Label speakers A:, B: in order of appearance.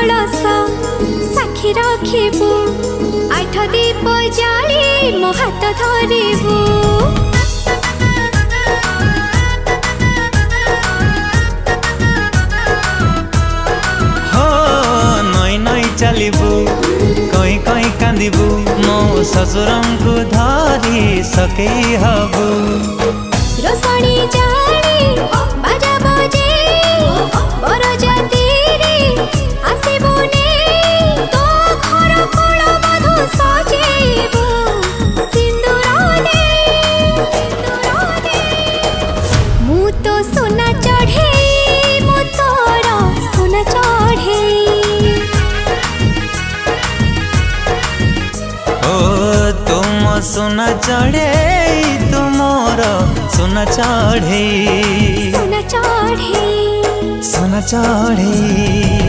A: कलश साक्षी रखिबू 8 दीप जाली मो हाथ धरिबू
B: हो नई नई चलिबू कई कई कांदिबू मो ससुरंकु धरी सकेई हबू
A: रोसणी जाली बाजा बजे बरजाती रे आसीबुने तो घर कोल मधु सजेबू सिंदूर दे मु तो सोना चढ़े मु तोर सोना चढ़े
B: ओ तुम सोना चढ़े तुमोर सोना चढ़े
A: सोना चढ़े
B: सोना चढ़े।